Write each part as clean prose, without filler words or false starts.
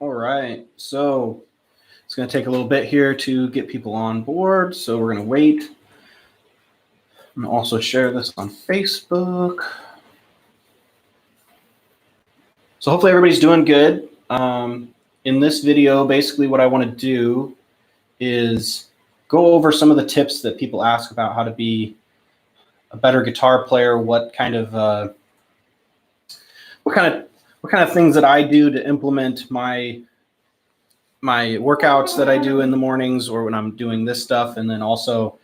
All right, so it's going to take a little bit here to get people on board, so we're going to wait. I'm going to also share this on Facebook. So hopefully everybody's doing good. In this video, basically what I want to do is go over some of the tips that people ask about how to be a better guitar player, what kind of things that I do to implement my workouts that I do in the mornings or when I'm doing this stuff, and then also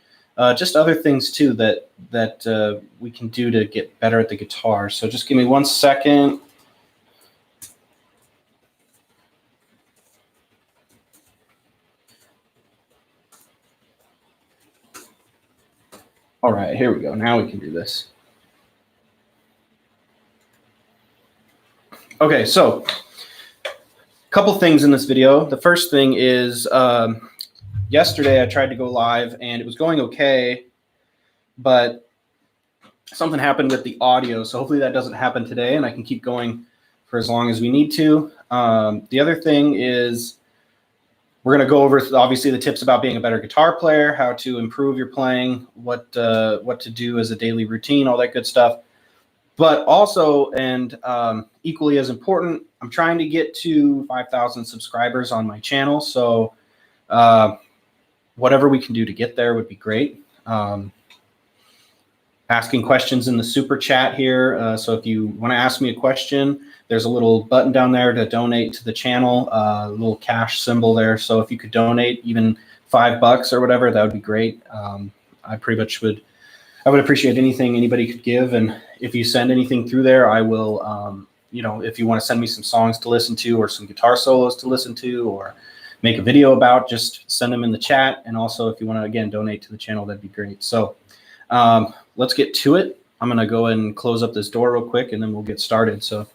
just other things too that we can do to get better at the guitar. So just give me 1 second. All right, here we go. Now we can do this. Okay, so a couple things in this video. The first thing is yesterday I tried to go live and it was going okay, but something happened with the audio. So hopefully that doesn't happen today and I can keep going for as long as we need to. The other thing is we're going to go over, obviously, the tips about being a better guitar player, how to improve your playing, what to do as a daily routine, all that good stuff. But also, and equally as important, I'm trying to get to 5,000 subscribers on my channel. So whatever we can do to get there would be great. Asking questions in the super chat here. So if you want to ask me a question, there's a little button down there to donate to the channel, a little cash symbol there. So if you could donate even $5 or whatever, that would be great. I pretty much would appreciate anything anybody could give. And if you send anything through there, I will, if you want to send me some songs to listen to or some guitar solos to listen to or make a video about, just send them in the chat. And also if you want to, again, donate to the channel, that'd be great. So let's get to it. I'm going to go ahead and close up this door real quick and then we'll get started. So.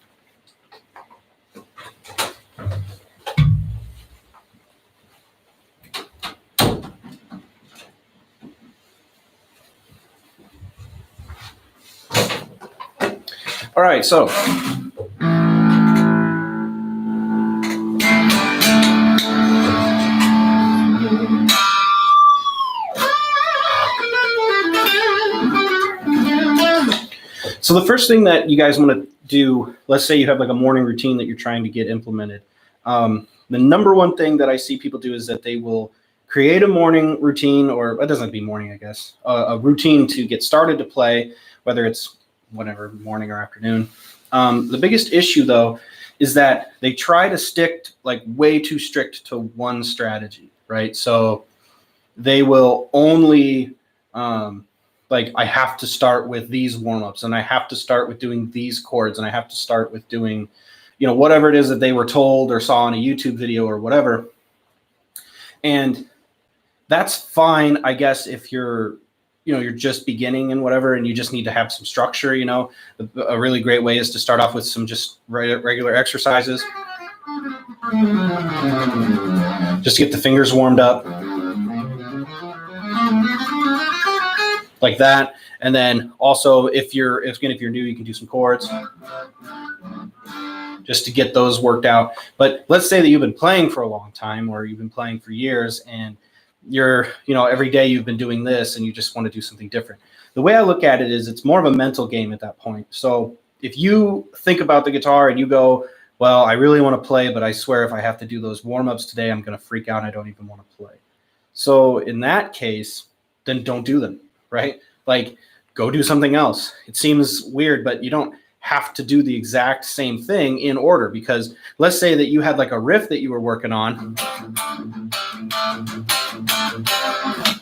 All right, so the first thing that you guys want to do, let's say you have like a morning routine that you're trying to get implemented. The number one thing that I see people do is that they will create a morning routine, or it doesn't have to be morning, I guess, a routine to get started to play, whether it's whatever, morning or afternoon. The biggest issue, though, is that they try to stick like way too strict to one strategy, right? So they will only like, I have to start with these warm-ups and I have to start with doing these chords and I have to start with doing, whatever it is that they were told or saw in a YouTube video or whatever. And that's fine, I guess, if you're just beginning and whatever, and you just need to have some structure. A really great way is to start off with some just regular exercises. Just to get the fingers warmed up. Like that. And then also if you're new, you can do some chords just to get those worked out. But let's say that you've been playing for a long time or you've been playing for years and you're, every day you've been doing this and you just want to do something different. The way I look at it is it's more of a mental game at that point. So if you think about the guitar and you go, well, I really want to play, but I swear if I have to do those warm-ups today, I'm going to freak out and I don't even want to play. So in that case, then don't do them, right? Like, go do something else. It seems weird, but you don't have to do the exact same thing in order, because let's say that you had like a riff that you were working on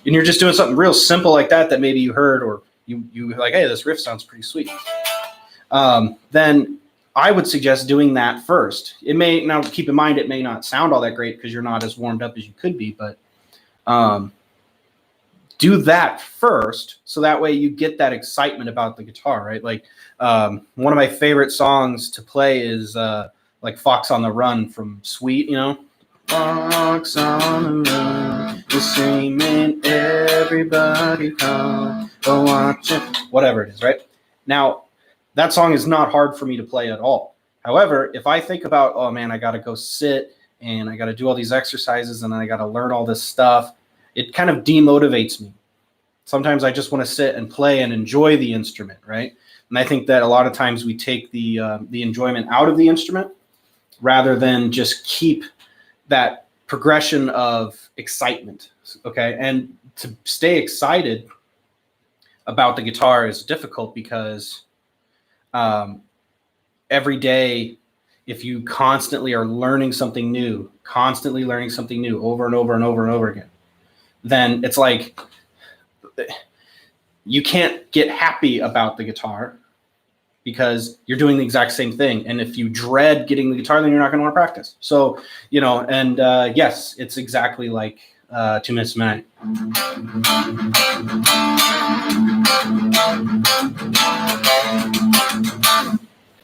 and you're just doing something real simple like that maybe you heard, or you like, hey, this riff sounds pretty sweet. Then I would suggest doing that first. Now keep in mind, it may not sound all that great because you're not as warmed up as you could be, but do that first, so that way you get that excitement about the guitar, right? Like one of my favorite songs to play is like Fox on the Run from Sweet, Fox on the Run, we're screaming, everybody come, go watch it, whatever it is, right? Now, that song is not hard for me to play at all. However, if I think about, oh man, I got to go sit and I got to do all these exercises, and then I got to learn all this stuff. It kind of demotivates me. Sometimes I just want to sit and play and enjoy the instrument, right? And I think that a lot of times we take the enjoyment out of the instrument rather than just keep that progression of excitement, okay? And to stay excited about the guitar is difficult because every day, if you constantly are learning something new over and over and over and over again, then it's like you can't get happy about the guitar because you're doing the exact same thing. And if you dread getting the guitar, then you're not going to want to practice. So, you know, and yes, it's exactly like 2 Minutes to Midnight.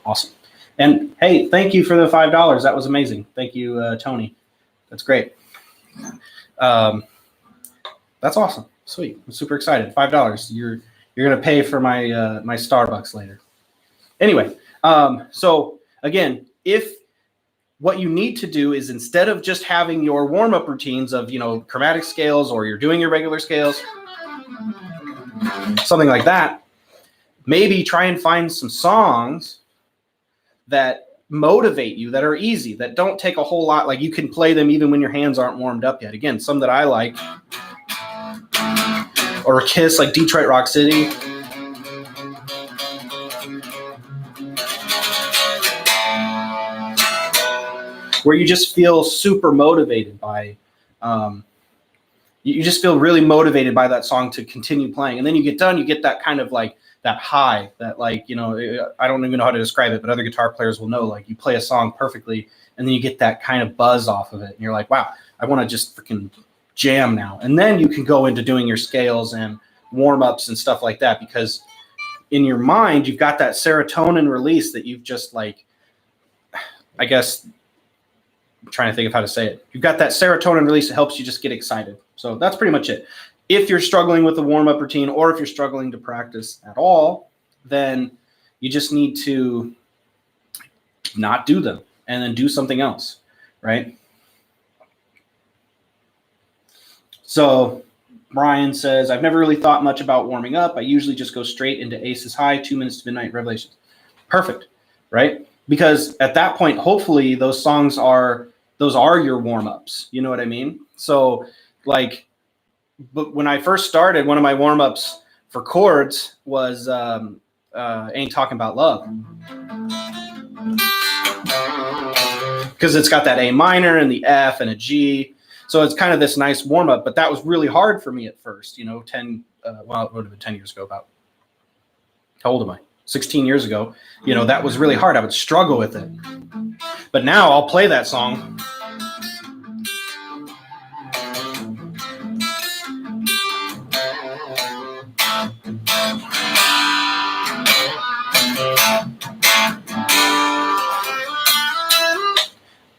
Awesome. And hey, thank you for the $5. That was amazing. Thank you, Tony. That's great. That's awesome. Sweet. I'm super excited. $5. You're going to pay for my my Starbucks later. Anyway, so again, if what you need to do is instead of just having your warm-up routines of, you know, chromatic scales, or you're doing your regular scales, something like that, maybe try and find some songs that motivate you, that are easy, that don't take a whole lot. Like you can play them even when your hands aren't warmed up yet. Again, some that I like, or a Kiss, like Detroit Rock City. Where you just feel super motivated by, you just feel really motivated by that song to continue playing. And then you get done, you get that kind of like that high that, like, you know, I don't even know how to describe it, but other guitar players will know, like you play a song perfectly and then you get that kind of buzz off of it. And you're like, wow, I want to just freaking jam now. And then you can go into doing your scales and warm-ups and stuff like that, because in your mind, you've got that serotonin release that you've just, like, I guess, I'm trying to think of how to say it. You've got that serotonin release that helps you just get excited. So that's pretty much it. If you're struggling with a warm-up routine, or if you're struggling to practice at all, then you just need to not do them and then do something else, right? So Brian says, I've never really thought much about warming up. I usually just go straight into Aces High, 2 Minutes to Midnight, Revelations. Perfect, right? Because at that point, hopefully those songs are your warm-ups. You know what I mean? So, like, but when I first started, one of my warm-ups for chords was Ain't Talking About Love. Because it's got that A minor and the F and a G. So it's kind of this nice warm-up, but that was really hard for me at first, you know, it would have been 10 years ago about. How old am I? 16 years ago. You know, that was really hard. I would struggle with it. But now I'll play that song.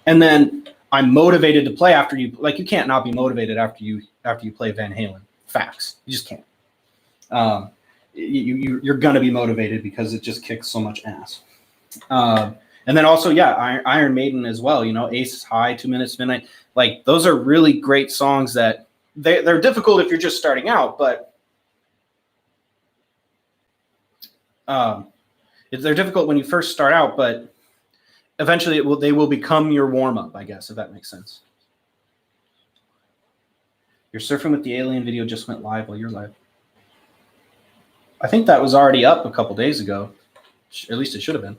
And then I'm motivated to play after you. Like, you can't not be motivated after you play Van Halen. Facts. You just can't. You're going to be motivated because it just kicks so much ass. And then also, yeah, Iron Maiden as well. You know, Aces High, 2 Minutes to Midnight. Like, those are really great songs that they're difficult if you're just starting out, but they're difficult when you first start out, but eventually they will become your warm-up, I guess, if that makes sense. Your Surfing with the Alien video just went live while you're live. I think that was already up a couple days ago. At least it should have been.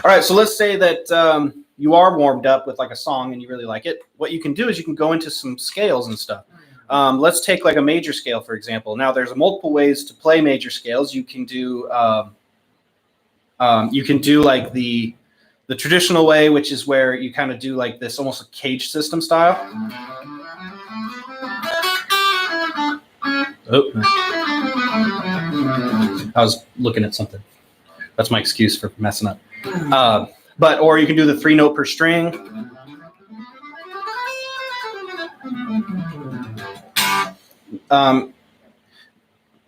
All right, so let's say that you are warmed up with like a song and you really like it. What you can do is you can go into some scales and stuff. Let's take like a major scale, for example. Now, there's multiple ways to play major scales. You can do like the traditional way, which is where you kind of do like this almost a cage system style. Oh, I was looking at something. That's my excuse for messing up. Or you can do the 3-note per string.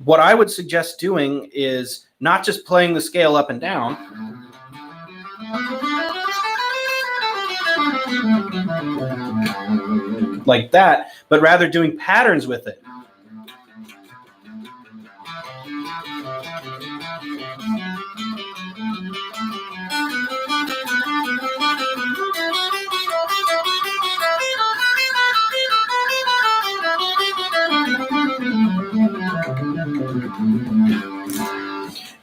What I would suggest doing is not just playing the scale up and down, like that, but rather doing patterns with it.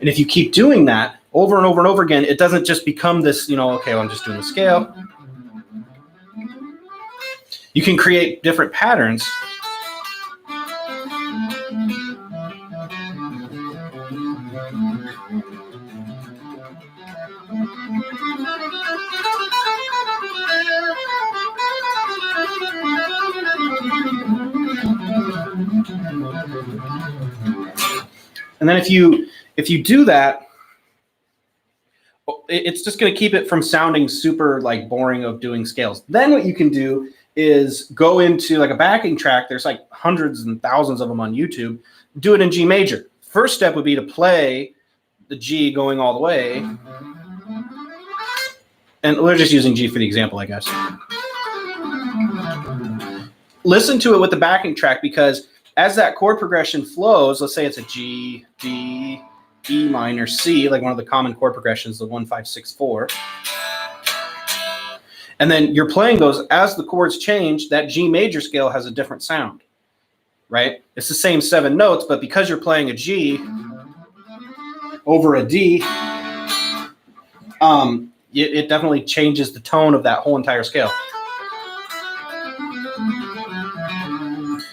And if you keep doing that over and over and over again, it doesn't just become this, okay, well, I'm just doing the scale. You can create different patterns. And then if you do that, it's just going to keep it from sounding super like boring of doing scales. Then what you can do is go into like a backing track. There's like hundreds and thousands of them on YouTube. Do it in G major. First step would be to play the G going all the way. And we're just using G for the example, I guess. Listen to it with the backing track, because as that chord progression flows, let's say it's a G, D, E minor, C, like one of the common chord progressions, the 1, 5, 6, 4. And then you're playing those as the chords change. That G major scale has a different sound, right? It's the same 7 notes, but because you're playing a G over a D, it definitely changes the tone of that whole entire scale.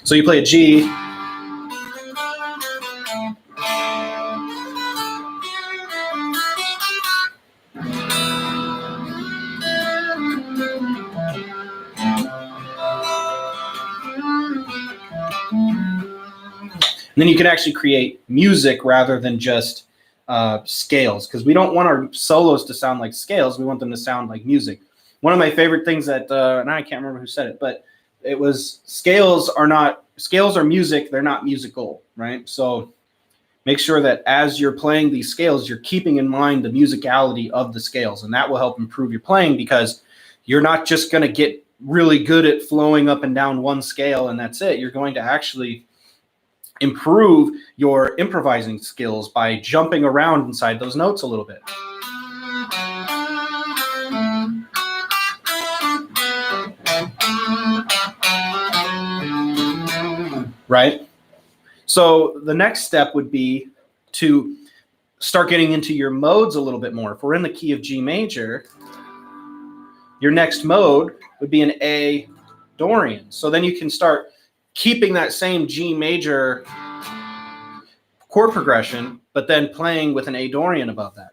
So you play a G, and then you can actually create music rather than just scales, because we don't want our solos to sound like scales. We want them to sound like music. One of my favorite things that, and I can't remember who said it, but it was scales are music. They're not musical, right? So make sure that as you're playing these scales, you're keeping in mind the musicality of the scales, and that will help improve your playing, because you're not just going to get really good at flowing up and down one scale and that's it. You're going to actually improve your improvising skills by jumping around inside those notes a little bit. Right? So the next step would be to start getting into your modes a little bit more. If we're in the key of G major, your next mode would be an A Dorian. So then you can start keeping that same G major chord progression, but then playing with an A Dorian above that.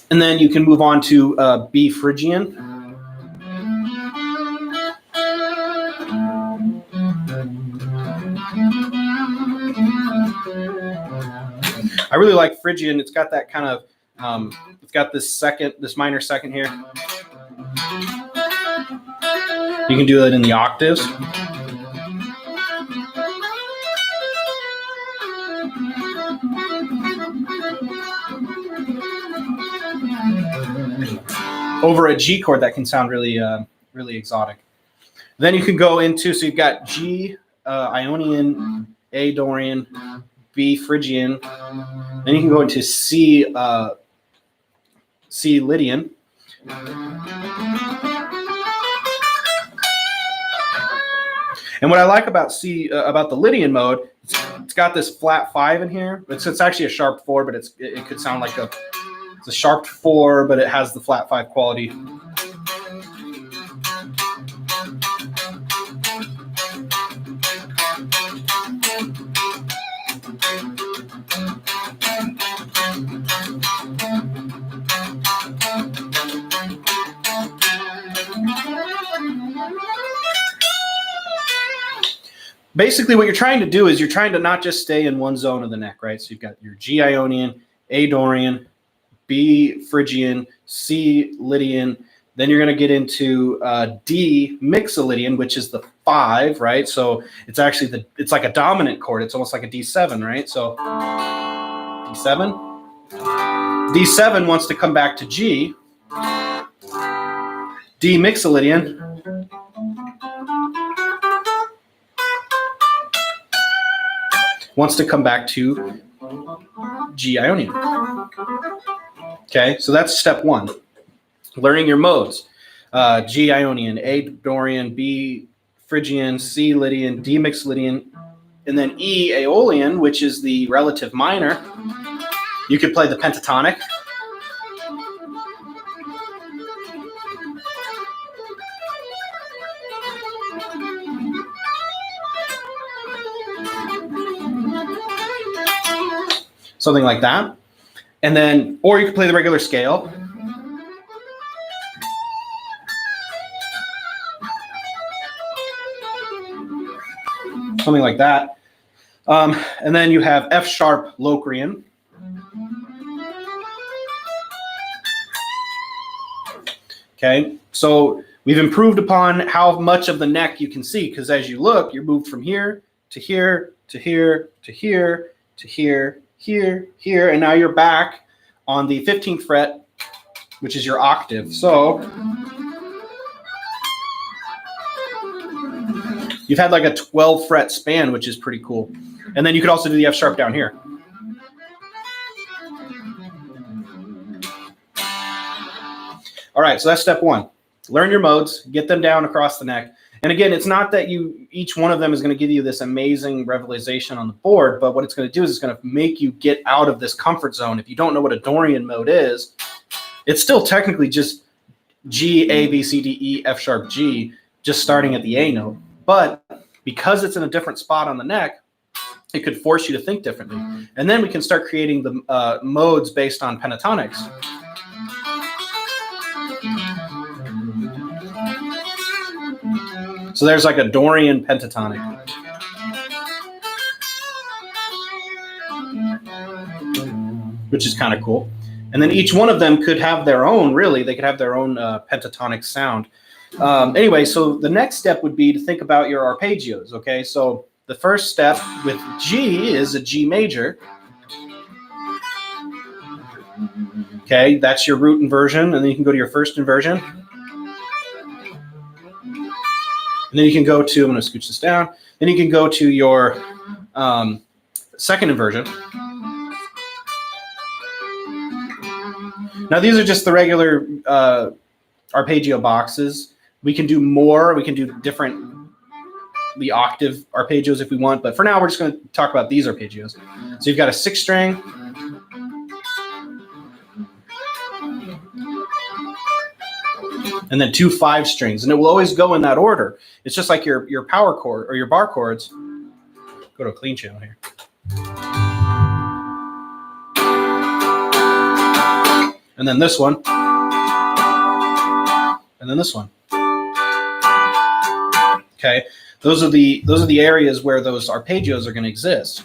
And then you can move on to B Phrygian. I really like Phrygian. It's got that kind of, it's got this minor second here. You can do it in the octaves. Over a G chord, that can sound really, really exotic. Then you can go into, so you've got G Ionian, A Dorian, B Phrygian. Then you can go into C Lydian. And what I like about about the Lydian mode, it's got this flat 5 in here. It's actually a sharp 4, but it could sound like it's a sharp 4, but it has the flat 5 quality. Basically, what you're trying to do is you're trying to not just stay in one zone of the neck, right? So you've got your G Ionian, A Dorian, B Phrygian, C Lydian, Then you're going to get into D mixolydian, which is the 5, right? So it's actually it's like a dominant chord. It's almost like a D7, right? So D7. D7 wants to come back to G. D mixolydian wants to come back to G Ionian. Okay, so that's step 1. Learning your modes. G Ionian, A Dorian, B Phrygian, C Lydian, D mixolydian, and then E Aeolian, which is the relative minor. You could play the pentatonic. Something like that. And then, or you could play the regular scale. Something like that. And then you have F sharp Locrian. Okay, so we've improved upon how much of the neck you can see, because as you look, you're moved from here to here to here to here to here, here, and now you're back on the 15th fret, which is your octave. So you've had like a 12 fret span, which is pretty cool. And then you could also do the F sharp down here. All right, so that's step 1. Learn your modes, get them down across the neck. And again, it's not that each one of them is going to give you this amazing revelation on the board, but what it's going to do is it's going to make you get out of this comfort zone. If you don't know what a Dorian mode is, it's still technically just G, A, B, C, D, E, F sharp, G, just starting at the A note. But because it's in a different spot on the neck, it could force you to think differently. And then we can start creating the modes based on pentatonics. So there's like a Dorian pentatonic. Which is kind of cool. And then each one of them could have their own, really, they could have their own pentatonic sound. Anyway, so the next step would be to think about your arpeggios, okay? So the first step with G is a G major. Okay, that's your root inversion, and then you can go to your first inversion. And then you can go to, I'm going to scooch this down, then you can go to your second inversion. Now these are just the regular arpeggio boxes. We can do more, we can do the octave arpeggios if we want, but for now we're just going to talk about these arpeggios. So you've got a 6 string, and then 2 5 strings, and it will always go in that order. It's just like your power chord or your bar chords. Go to a clean channel here. And then this one. And then this one. Okay, those are the areas where those arpeggios are going to exist.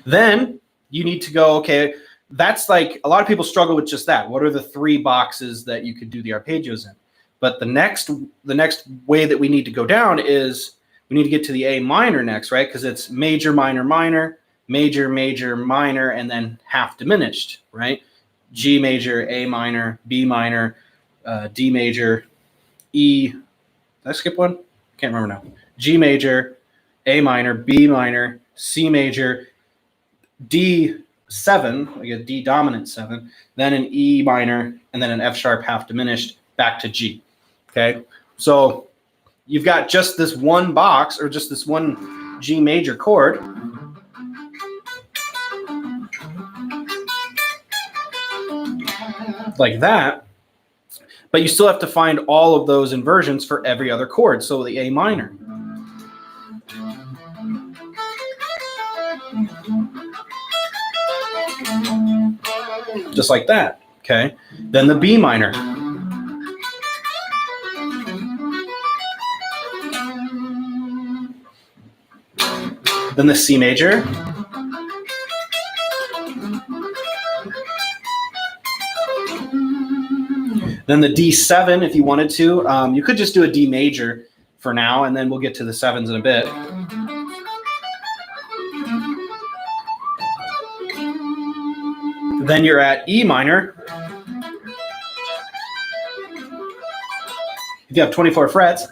Then you need to go, okay, that's like, a lot of people struggle with just that. What are the 3 boxes that you could do the arpeggios in? But the next way that we need to go down is we need to get to the A minor next, right? Because it's major, minor, minor, major, major, minor, and then half diminished, right? G major, A minor, B minor, D major, E. Did I skip one? Can't remember now. G major, A minor, B minor, C major, D7, like a D dominant 7, then an E minor, and then an F sharp half diminished back to G. Okay, so you've got just this one box or just this one G major chord. Like that, but you still have to find all of those inversions for every other chord. So the A minor. Just like that, okay? Then the B minor. Then the C major. Then the D7, if you wanted to, you could just do a D major for now, and then we'll get to the 7s in a bit. Then you're at E minor. If you have 24 frets, you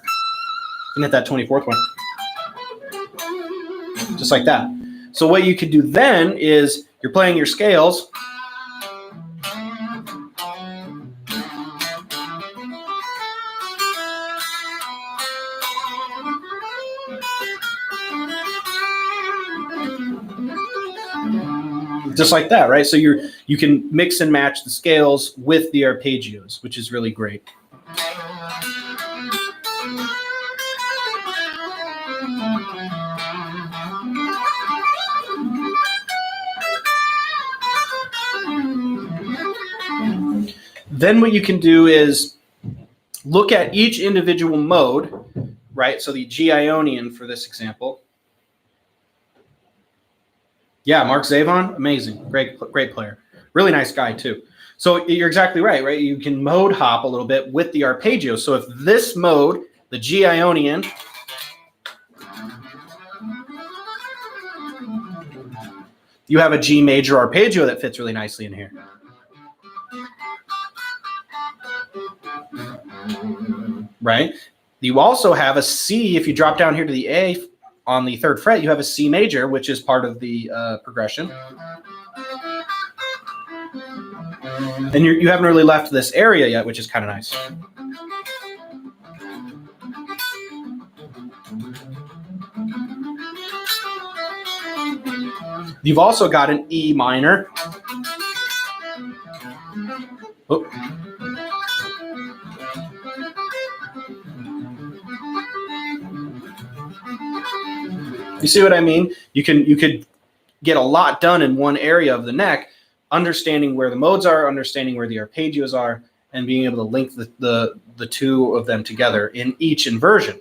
can hit that 24th one. Just like that. So what you could do then is you're playing your scales. Just like that, right? So you can mix and match the scales with the arpeggios, which is really great. Then what you can do is look at each individual mode, right? So the G Ionian for this example. Yeah, Mark Zavon, amazing, great player, really nice guy too. So you're exactly right? You can mode hop a little bit with the arpeggio. So if this mode, the G Ionian, you have a G major arpeggio that fits really nicely in here. Right? You also have a C. If you drop down here to the A on the 3rd fret, you have a C major, which is part of the progression. And you haven't really left this area yet, which is kind of nice. You've also got an E minor. Oh. You see what I mean? You could get a lot done in one area of the neck, understanding where the modes are, understanding where the arpeggios are, and being able to link the two of them together in each inversion.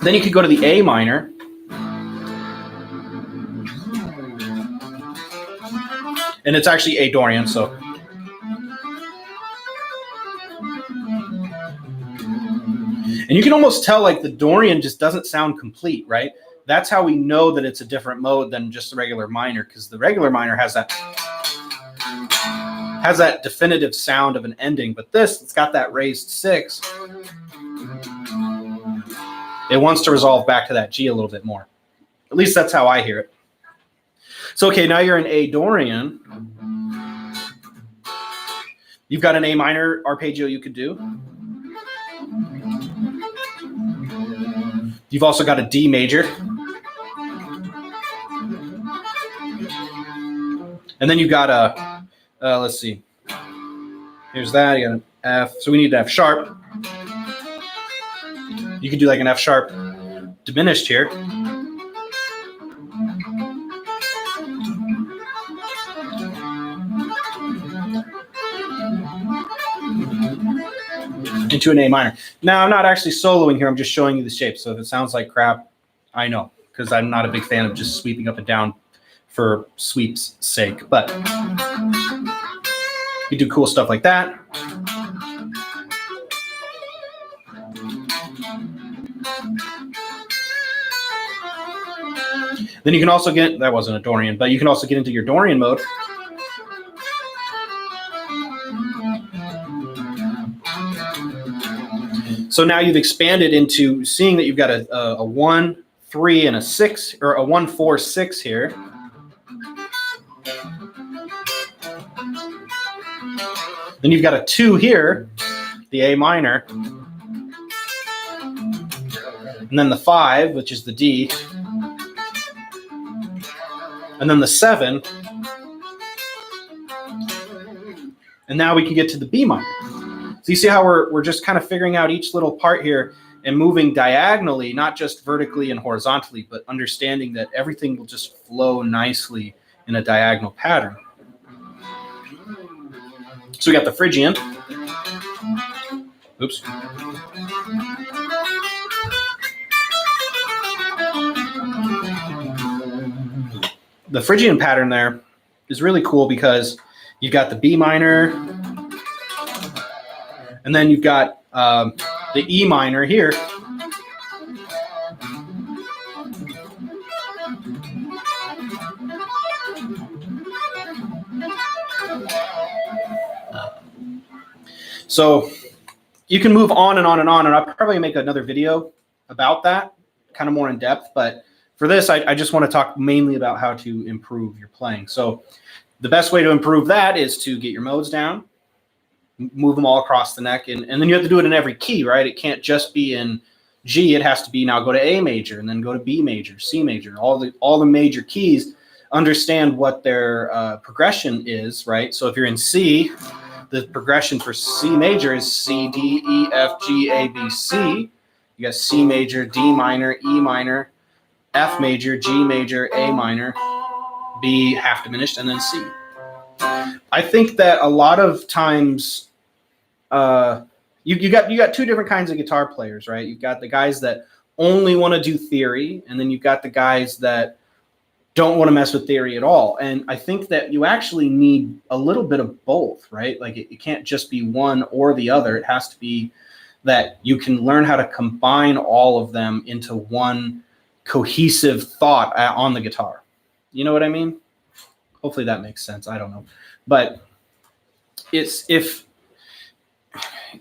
Then you could go to the A minor. And it's actually A Dorian, so. And you can almost tell like the Dorian just doesn't sound complete, right? That's how we know that it's a different mode than just the regular minor, because the regular minor has that definitive sound of an ending, but this, it's got that raised 6. It wants to resolve back to that G a little bit more. At least that's how I hear it. So, okay, now you're in A Dorian. You've got an A minor arpeggio you could do. You've also got a D major. And then you've got a, let's see. Here's that, you got an F. So we need an F sharp. You could do like an F sharp diminished here. Into an A minor. Now, I'm not actually soloing here. I'm just showing you the shape. So if it sounds like crap, I know, because I'm not a big fan of just sweeping up and down for sweep's sake. But you do cool stuff like that. Then you can also get, that wasn't a Dorian, but you can also get into your Dorian mode. So now you've expanded into seeing that you've got a 1, 3, and a 6, or a 1, 4, 6 here. Then you've got a 2 here, the A minor. And then the 5, which is the D. And then the 7. And now we can get to the B minor. So you see how we're just kind of figuring out each little part here and moving diagonally, not just vertically and horizontally, but understanding that everything will just flow nicely in a diagonal pattern. So we got the Phrygian. Oops. the Phrygian pattern there is really cool because you've got the B minor, and then you've got the E minor here. So you can move on and on and on, and I'll probably make another video about that, kind of more in depth. But for this, I just want to talk mainly about how to improve your playing. So the best way to improve that is to get your modes down, move them all across the neck, and then you have to do it in every key, right? It can't just be in G. It has to be now go to A major and then go to B major, C major, all the major keys. Understand what their progression is, right? So if you're in C, the progression for C major is C, D, E, F, G, A, B, C. You got C major, D minor, E minor, F major, G major, A minor, B half diminished, and then C. I think that a lot of times you got two different kinds of guitar players, right? You've got the guys that only want to do theory, and then you've got the guys that don't want to mess with theory at all. And I think that you actually need a little bit of both, right? Like it can't just be one or the other. It has to be that you can learn how to combine all of them into one cohesive thought on the guitar. You know what I mean? Hopefully that makes sense. I don't know. But it's if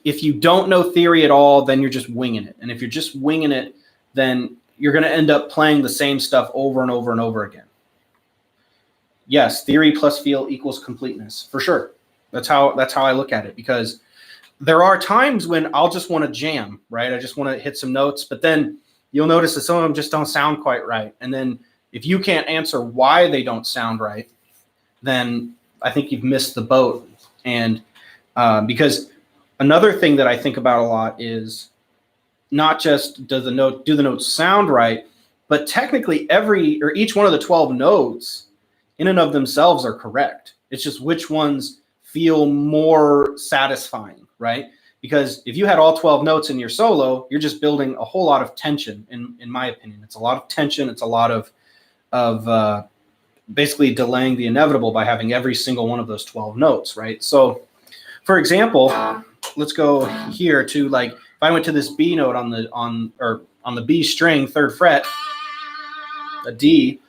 you don't know theory at all, then you're just winging it. And if you're just winging it, then you're going to end up playing the same stuff over and over and over again. Yes, theory plus feel equals completeness, for sure. That's how I look at it, because there are times when I'll just want to jam, right? I just want to hit some notes, but then you'll notice that some of them just don't sound quite right. And then if you can't answer why they don't sound right, then I think you've missed the boat. And because another thing that I think about a lot is not just do the notes sound right, but technically each one of the 12 notes in and of themselves are correct. It's just which ones feel more satisfying, right? Because if you had all 12 notes in your solo, you're just building a whole lot of tension, in my opinion. It's a lot of tension. It's a lot of basically delaying the inevitable by having every single one of those 12 notes, right? So, for example, let's go here to, like, if I went to this B note on the B string, 3rd fret, a D,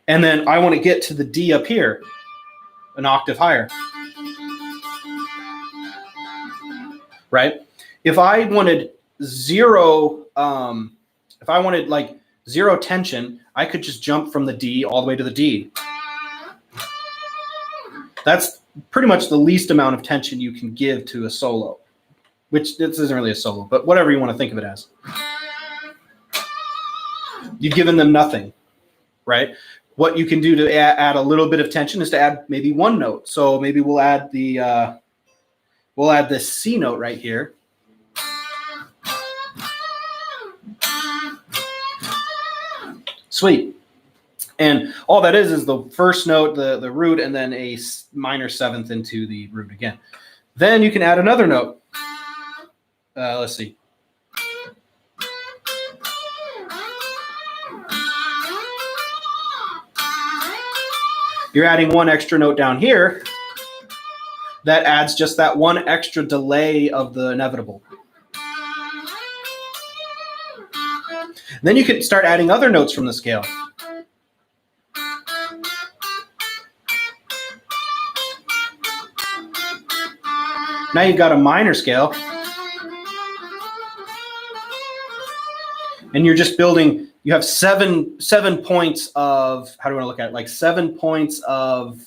and then I want to get to the D up here, an octave higher, right? If I wanted zero tension, I could just jump from the D all the way to the D. That's pretty much the least amount of tension you can give to a solo, which this isn't really a solo, but whatever you want to think of it as. You've given them nothing, right? What you can do to add a little bit of tension is to add maybe one note. So maybe we'll add this C note right here. Sweet. And all that is the first note, the root, and then a minor 7th into the root again. Then you can add another note. Let's see. You're adding one extra note down here that adds just that one extra delay of the inevitable. Then you can start adding other notes from the scale. Now you've got a minor scale. And you're just building, you have seven points of, how do I want to look at it? Like 7 points of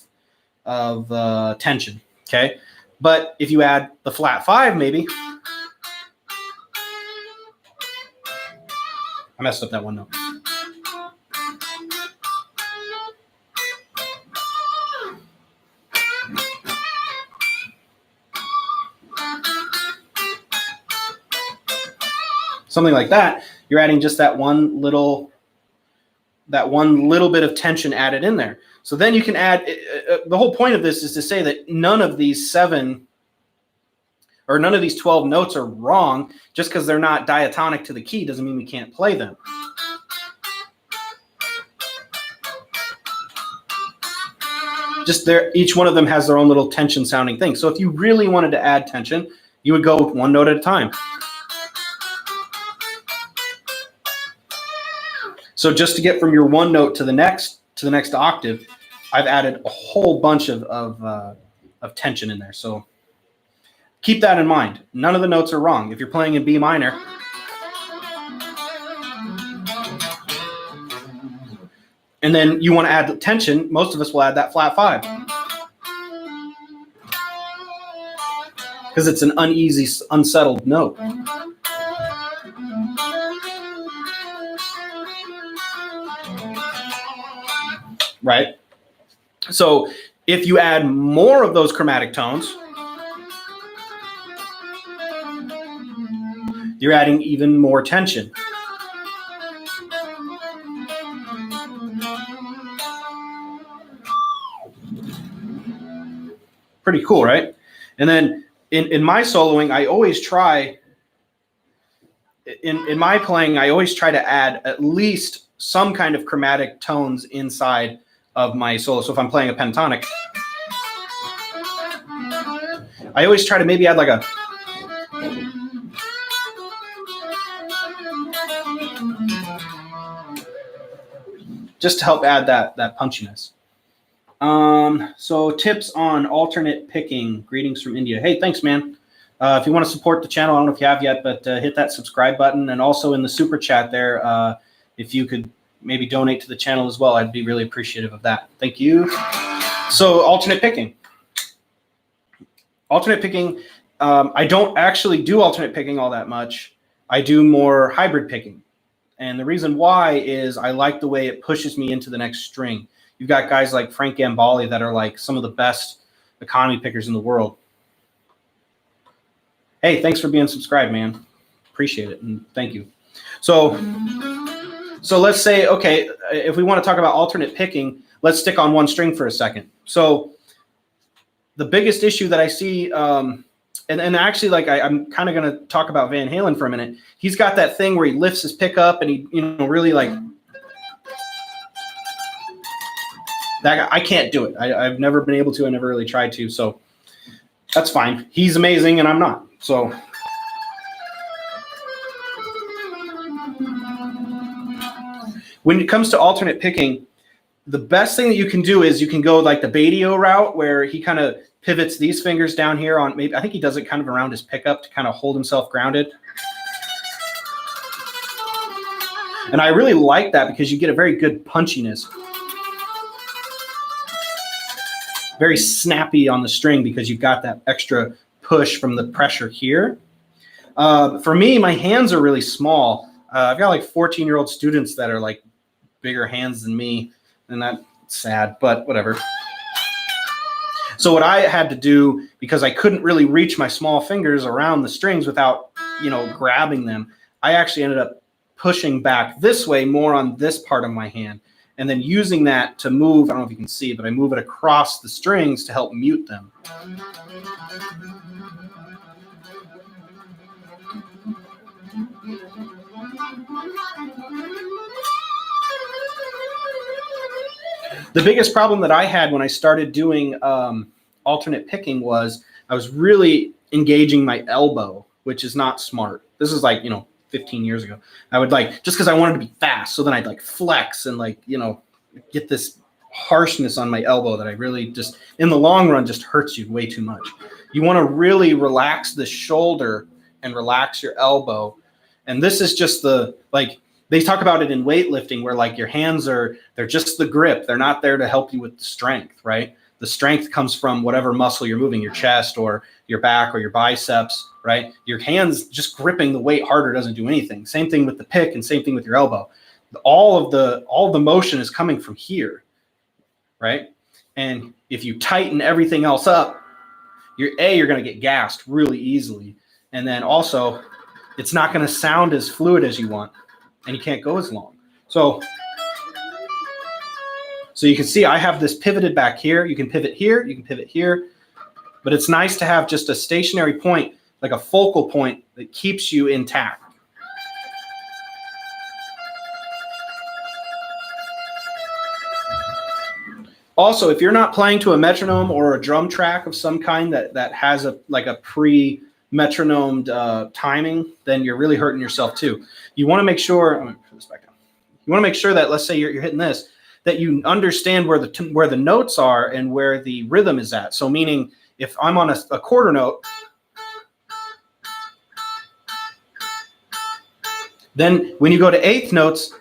tension, okay? But if you add the flat 5, maybe. I messed up that one note. Something like that. You're adding just that one little bit of tension added in there. So then you can add, the whole point of this is to say that none of these 12 notes are wrong. Just because they're not diatonic to the key doesn't mean we can't play them. just there, each one of them has their own little tension sounding thing. So if you really wanted to add tension, you would go one note at a time. So just to get from your one note to the next octave, I've added a whole bunch of tension in there. So keep that in mind. None of the notes are wrong. If you're playing in B minor, and then you want to add tension, most of us will add that flat 5. Because it's an uneasy, unsettled note. Right? So if you add more of those chromatic tones, you're adding even more tension. Pretty cool, right? And then in my soloing, I always try, in my playing, I always try to add at least some kind of chromatic tones inside of my solo. So if I'm playing a pentatonic, I always try to maybe add like a, just to help add that punchiness. So tips on alternate picking. Greetings from India. Hey, thanks, man. If you want to support the channel, I don't know if you have yet, but hit that subscribe button. And also in the super chat there, if you could maybe donate to the channel as well, I'd be really appreciative of that. Thank you. So alternate picking. Alternate picking, I don't actually do alternate picking all that much. I do more hybrid picking. And the reason why is I like the way it pushes me into the next string. You've got guys like Frank Gambale that are like some of the best economy pickers in the world. Hey, thanks for being subscribed, man. Appreciate it, and thank you. So let's say, okay, if we want to talk about alternate picking, let's stick on one string for a second. So the biggest issue that I see, and actually, like I'm kind of going to talk about Van Halen for a minute. He's got that thing where he lifts his pickup and he, really like that. I can't do it. I've never been able to. I never really tried to. So that's fine. He's amazing, and I'm not. So when it comes to alternate picking, the best thing that you can do is you can go like the Badio route, where he kind of pivots these fingers down here on, maybe I think he does it kind of around his pickup to kind of hold himself grounded. And I really like that because you get a very good punchiness. Very snappy on the string because you've got that extra push from the pressure here. For me, my hands are really small. I've got like 14-year-old students that are like bigger hands than me, and that's sad, but whatever. So what I had to do, because I couldn't really reach my small fingers around the strings without, grabbing them, I actually ended up pushing back this way more on this part of my hand, and then using that to move, I don't know if you can see, but I move it across the strings to help mute them. The biggest problem that I had when I started doing alternate picking was I was really engaging my elbow, which is not smart. This is like, 15 years ago. I would like, just because I wanted to be fast, so then I'd like flex and like, get this harshness on my elbow that I really just, in the long run, just hurts you way too much. You want to really relax the shoulder and relax your elbow. And this is just they talk about it in weightlifting where like your hands they're just the grip. They're not there to help you with the strength, right? The strength comes from whatever muscle you're moving, your chest or your back or your biceps, right? Your hands just gripping the weight harder doesn't do anything. Same thing with the pick and same thing with your elbow. All of the motion is coming from here, right? And if you tighten everything else up, you're going to get gassed really easily. And then also, it's not going to sound as fluid as you want, and you can't go as long. So you can see I have this pivoted back here. You can pivot here, you can pivot here, but it's nice to have just a stationary point, like a focal point that keeps you intact. Also, if you're not playing to a metronome or a drum track of some kind that has a pre-metronomed timing, then you're really hurting yourself too. You want to make sure. I'm going to put this back down. You want to make sure that, let's say you're hitting this, that you understand where the notes are and where the rhythm is at. So meaning, if I'm on a quarter note, then when you go to eighth notes,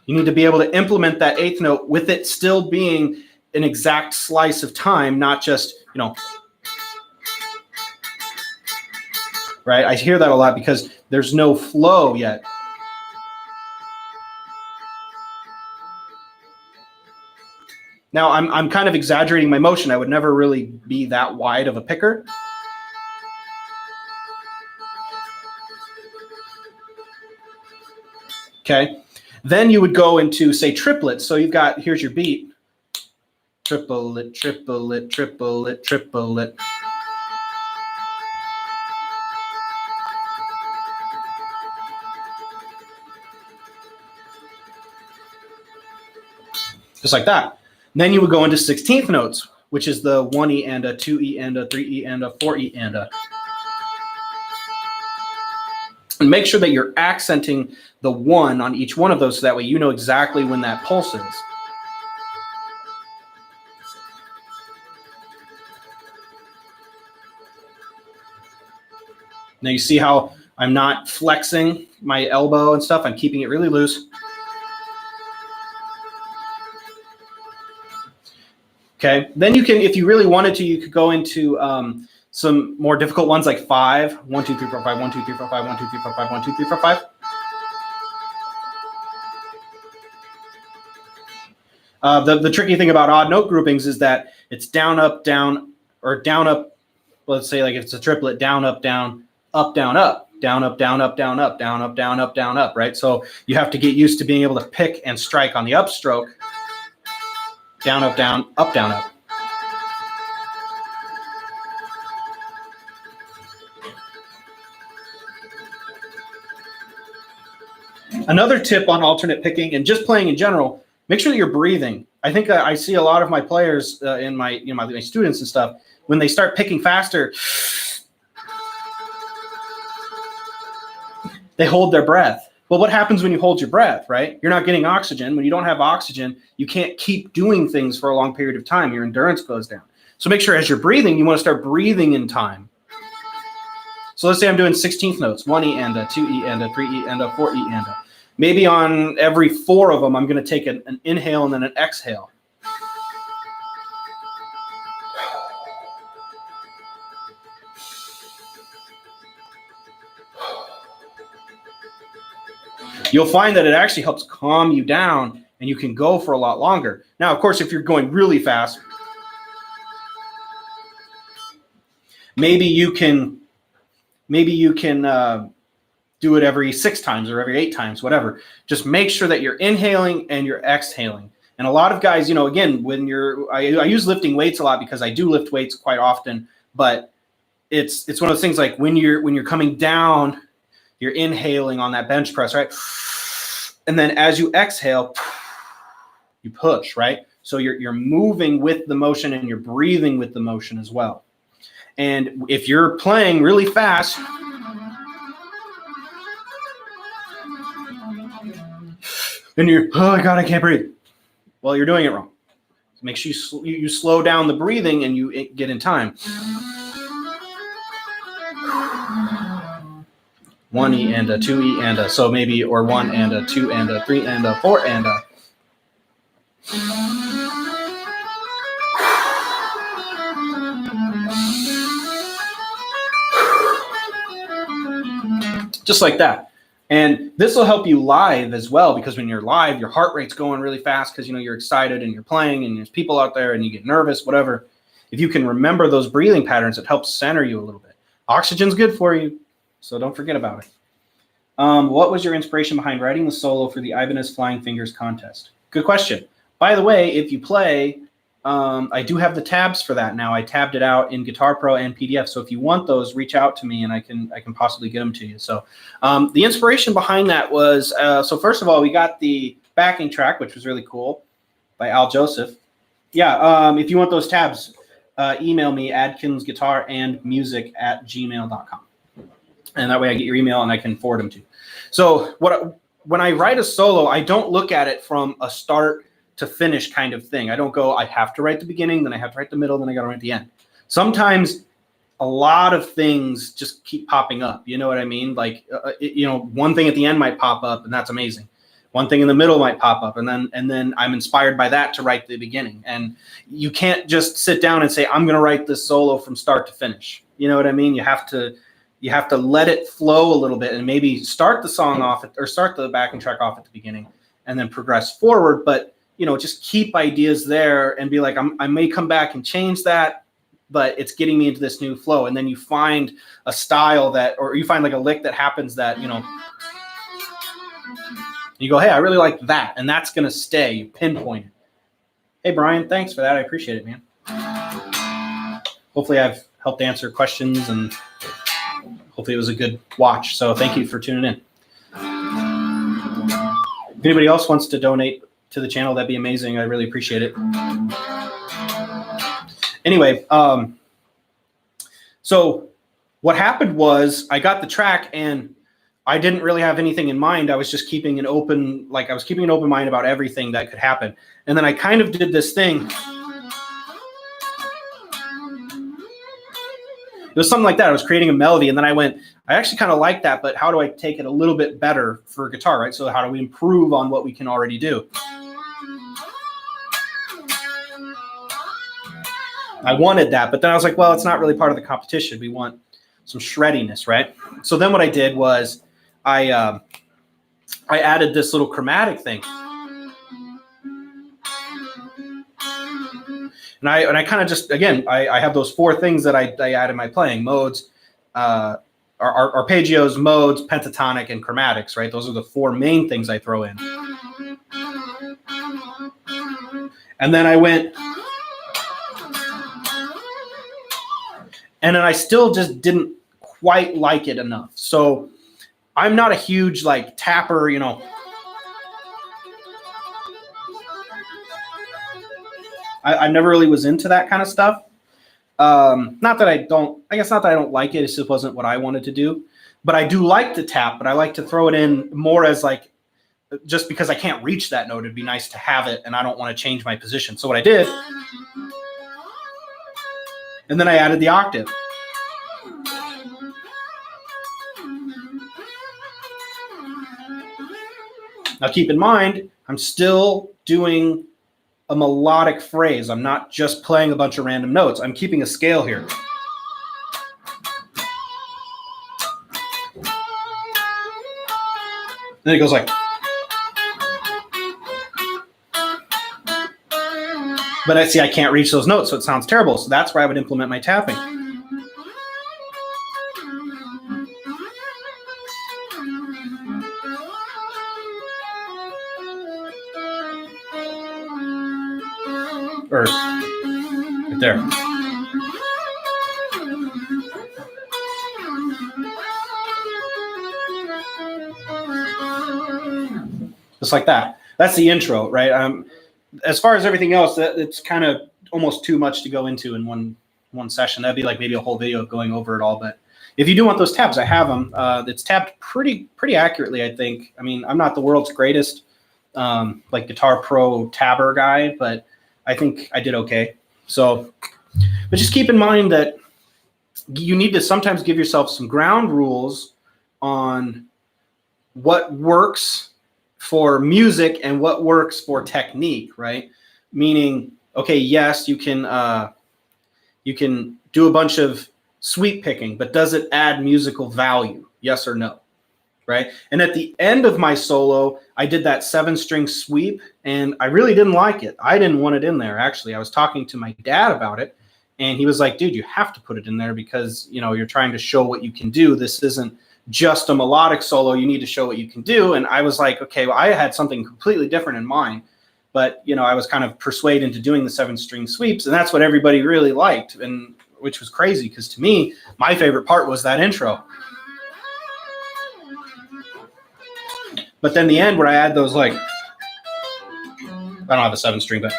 you need to be able to implement that eighth note with it still being an exact slice of time, not just, right? I hear that a lot because there's no flow yet. Now, I'm kind of exaggerating my motion. I would never really be that wide of a picker. Okay. Then you would go into, say, triplets. So you've got, here's your beat. Triplet, triplet, triplet, triplet. Just like that. Then you would go into 16th notes, which is the 1E and a 2E and a 3E and a 4E and a. And make sure that you're accenting the 1 on each one of those so that way you know exactly when that pulse is. Now you see how I'm not flexing my elbow and stuff. I'm keeping it really loose. Okay. Then you can, if you really wanted to, you could go into some more difficult ones like 5, 1, 2, 3, 4, 5, 1, 2, 3, 4, 5, 1, 2, 3, 4, 5, 1, 2, 3, 4, 5. The tricky thing about odd note groupings is that it's down, up, or down, up. Let's say like if it's a triplet, down, up, down, up, down, up, down, up, down, up, down, up, down, up, down, up, down, up, right? So you have to get used to being able to pick and strike on the upstroke. Down, up, down, up, down, up. Another tip on alternate picking and just playing in general, make sure that you're breathing. I think I see a lot of my players in my students and stuff, when they start picking faster, they hold their breath. Well, what happens when you hold your breath, right? You're not getting oxygen. When you don't have oxygen, you can't keep doing things for a long period of time. Your endurance goes down. So make sure as you're breathing, you want to start breathing in time. So let's say I'm doing 16th notes, 1E and a, 2E and a, 3E and a, 4E and a. Maybe on every 4 of them, I'm going to take an inhale and then an exhale. You'll find that it actually helps calm you down and you can go for a lot longer. Now, of course, if you're going really fast, maybe you can do it every 6 times or every 8 times, whatever. Just make sure that you're inhaling and you're exhaling. And a lot of guys, again, when I use lifting weights a lot because I do lift weights quite often, but it's one of those things like when you're coming down, you're inhaling on that bench press, right? And then as you exhale, you push, right? So you're moving with the motion and you're breathing with the motion as well. And if you're playing really fast, and you're, oh my God, I can't breathe. Well, you're doing it wrong. So make sure you slow down the breathing and you get in time. 1E and a, 2E and a, so maybe, or 1 and a, 2 and a, 3 and a, 4 and a. Just like that. And this will help you live as well, because when you're live, your heart rate's going really fast because you're excited and you're playing and there's people out there and you get nervous, whatever. If you can remember those breathing patterns, it helps center you a little bit. Oxygen's good for you, so don't forget about it. What was your inspiration behind writing the solo for the Ibanez Flying Fingers contest? Good question. By the way, if you play, I do have the tabs for that now. I tabbed it out in Guitar Pro and PDF. So if you want those, reach out to me and I can possibly get them to you. So the inspiration behind that was, so first of all, we got the backing track, which was really cool, by Al Joseph. Yeah. If you want those tabs, email me adkinsguitarandmusic@gmail.com. And that way I get your email and I can forward them to you. So when I write a solo, I don't look at it from a start to finish kind of thing. I don't go, I have to write the beginning, then I have to write the middle, then I got to write the end. Sometimes a lot of things just keep popping up. You know what I mean? Like, one thing at the end might pop up and that's amazing. One thing in the middle might pop up and then I'm inspired by that to write the beginning. And you can't just sit down and say, I'm going to write this solo from start to finish. You know what I mean? You have to let it flow a little bit and maybe start the song off or start the backing track off at the beginning and then progress forward. But, just keep ideas there and be like, I may come back and change that, but it's getting me into this new flow. And then you find a style or you find like a lick that happens that, you go, hey, I really like that. And that's going to stay. You pinpoint it. Hey, Brian, thanks for that. I appreciate it, man. Hopefully I've helped answer questions and hopefully it was a good watch. So thank you for tuning in. If anybody else wants to donate to the channel, that'd be amazing. I really appreciate it. Anyway, so what happened was I got the track and I didn't really have anything in mind. I was just keeping an open mind about everything that could happen. And then I kind of did this thing. It was something like that. I was creating a melody and then I went, I actually kind of like that, but how do I take it a little bit better for guitar, right? So how do we improve on what we can already do? I wanted that, but then I was like, well, it's not really part of the competition. We want some shreddiness, right? So then what I did was I added this little chromatic thing. And I kind of just, again, I have those four things that I add in my playing: modes, arpeggios, modes, pentatonic, and chromatics, right? Those are the four main things I throw in. And then I went, and then I still just didn't quite like it enough. So I'm not a huge like tapper, I never really was into that kind of stuff. Not that I don't like it. It just wasn't what I wanted to do. But I do like to tap, but I like to throw it in more as like, just because I can't reach that note, it'd be nice to have it and I don't want to change my position. So what I did, and then I added the octave. Now keep in mind, I'm still doing a melodic phrase. I'm not just playing a bunch of random notes. I'm keeping a scale here. Then it goes like. But I can't reach those notes, so it sounds terrible. So that's where I would implement my tapping. Or right there. Just like that. That's the intro, right? As far as everything else, it's kind of almost too much to go into in one session. That'd be like maybe a whole video going over it all. But if you do want those tabs, I have them. It's tabbed pretty accurately, I think. I mean, I'm not the world's greatest like Guitar Pro tabber guy, but I think I did okay. So, but just keep in mind that you need to sometimes give yourself some ground rules on what works for music and what works for technique, right? Meaning, okay, yes, you can do a bunch of sweep picking, but does it add musical value? Yes or no, right? And at the end of my solo, I did that 7-string sweep, and I really didn't like it. I didn't want it in there, actually. I was talking to my dad about it, and he was like, dude, you have to put it in there because, you're trying to show what you can do. This isn't just a melodic solo. You need to show what you can do. And I was like, okay, well, I had something completely different in mind, but, I was kind of persuaded into doing the 7-string sweeps, and that's what everybody really liked, and which was crazy because to me, my favorite part was that intro. But then the end where I add those, like, I don't have a 7-string, but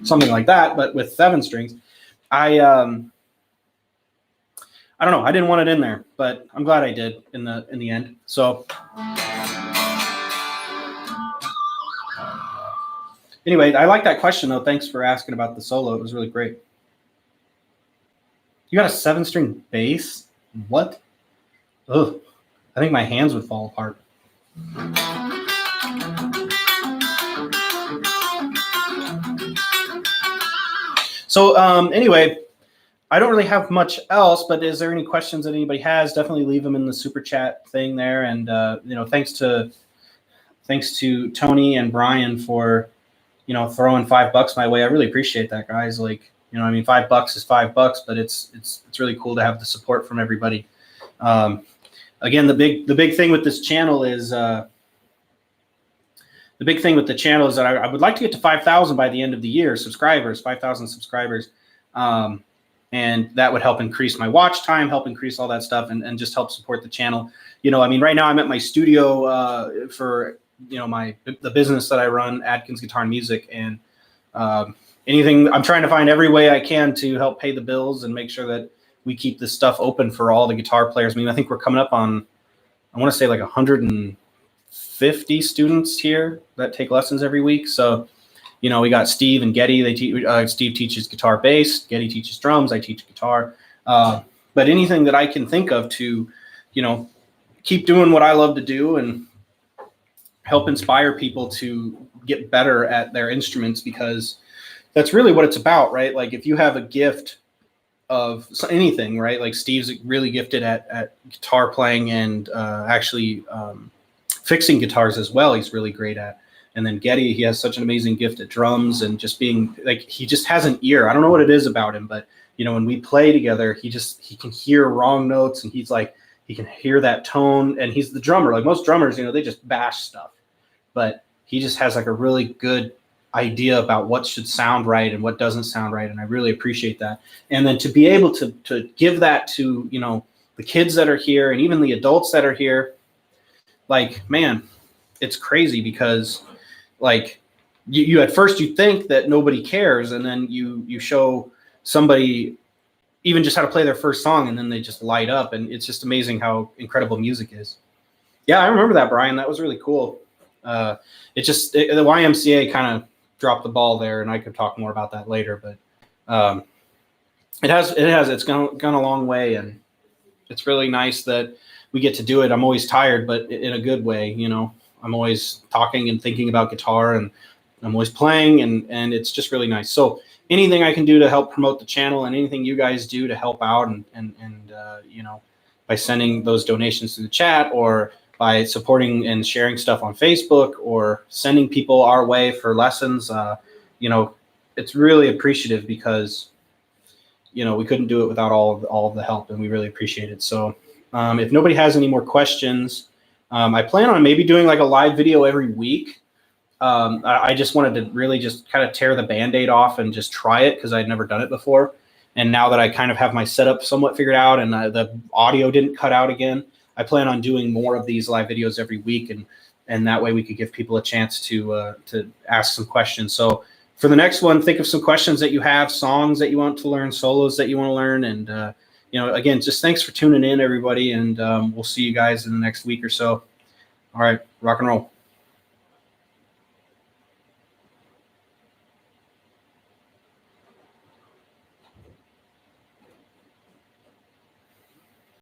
something like that, but with 7 strings. I don't know. I didn't want it in there, but I'm glad I did in the end. So anyway, I like that question though. Thanks for asking about the solo. It was really great. You got a 7-string bass? What? Ugh. I think my hands would fall apart. So anyway, I don't really have much else, but is there any questions that anybody has? Definitely leave them in the super chat thing there. And thanks to Tony and Brian for throwing $5 my way. I really appreciate that, guys. Like, $5 is $5, but it's really cool to have the support from everybody. Again, the big thing with this channel is that I would like to get to 5,000 by the end of the year. 5,000 subscribers. And that would help increase my watch time, help increase all that stuff, and just help support the channel. Right now I'm at my studio for the business that I run, Adkins Guitar and Music, and anything. I'm trying to find every way I can to help pay the bills and make sure that we keep this stuff open for all the guitar players. I think we're coming up on, I want to say like 150 students here that take lessons every week. So, we got Steve and Getty. Steve teaches guitar, bass. Getty teaches drums. I teach guitar. But anything that I can think of to, keep doing what I love to do and help inspire people to get better at their instruments, because that's really what it's about, right? Like if you have a gift of anything, right? Like Steve's really gifted at guitar playing and actually fixing guitars as well. He's really great at. And then Getty, he has such an amazing gift at drums and just being like, he just has an ear. I don't know what it is about him, but when we play together, he can hear wrong notes, and he's like, he can hear that tone, and he's the drummer. Like most drummers, they just bash stuff, but he just has like a really good idea about what should sound right and what doesn't sound right. And I really appreciate that. And then to be able to give that to, the kids that are here and even the adults that are here, like, man, it's crazy because like you at first you think that nobody cares, and then you show somebody even just how to play their first song, and then they just light up, and it's just amazing how incredible music is. Yeah, I remember that, Brian. That was really cool. The YMCA kind of dropped the ball there, and I could talk more about that later, but it's gone a long way, and it's really nice that we get to do it. I'm always tired, but in a good way. I'm always talking and thinking about guitar, and I'm always playing, and it's just really nice. So anything I can do to help promote the channel, and anything you guys do to help out, and by sending those donations to the chat, or by supporting and sharing stuff on Facebook, or sending people our way for lessons, it's really appreciative, because we couldn't do it without all of the help, and we really appreciate it. So if nobody has any more questions, I plan on maybe doing like a live video every week. I just wanted to really just kind of tear the Band-Aid off and just try it, because I'd never done it before. And now that I kind of have my setup somewhat figured out, and the audio didn't cut out again, I plan on doing more of these live videos every week, and that way we could give people a chance to ask some questions. So for the next one, think of some questions that you have, songs that you want to learn, solos that you want to learn, and again, just thanks for tuning in, everybody, and we'll see you guys in the next week or so. All right, rock and roll.